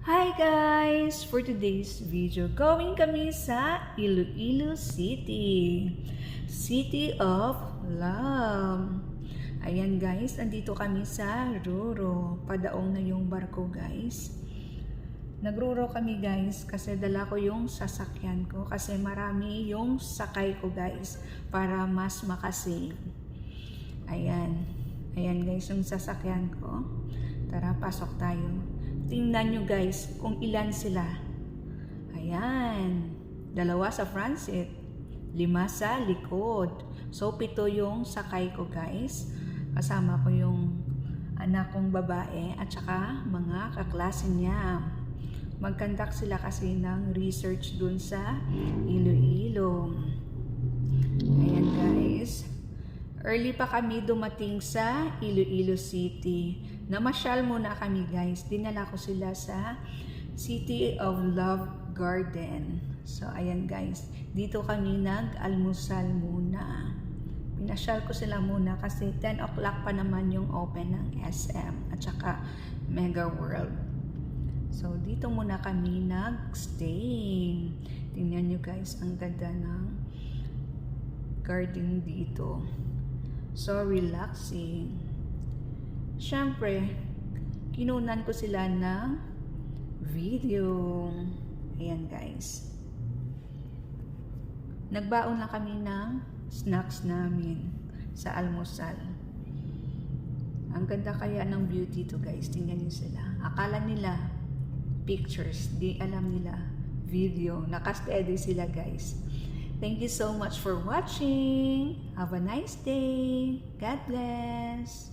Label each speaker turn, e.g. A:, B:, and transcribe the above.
A: Hi guys! For today's video, going kami sa Iloilo City. City of Love. Ayan guys, andito kami sa Ruro. Padaong na yung barko guys. Nagruro kami guys kasi dala ko yung sasakyan ko kasi marami yung sakay ko guys para mas makasave. Ayan. Ayan guys yung sasakyan ko. Tara, pasok tayo. Tingnan nyo guys kung ilan sila. Ayan. 2 sa front seat. 5 sa likod. So, 7 yung sakay ko guys. Kasama ko yung anak kong babae at saka mga kaklase niya. Mag-conduct sila kasi ng research dun sa Iloilo. Ayan guys. Early pa kami dumating sa Iloilo City. Namasyal muna kami guys. Dinala ko sila sa City of Love Garden. So ayan guys. Dito kami nag-almusal muna. Pinasyal ko sila muna kasi 10 o'clock pa naman yung open ng SM at saka Mega World. So dito muna kami nag-stay. Tingnan nyo guys, ang ganda ng garden dito. So relaxing. Siyempre, kinunan ko sila ng video. Ayan guys. Nagbaon lang kami ng snacks namin sa almusal. Ang ganda kaya ng view dito guys. Tingnan niyo sila. Akala nila pictures. Di alam nila video. Naka-steady sila guys. Thank you so much for watching. Have a nice day. God bless.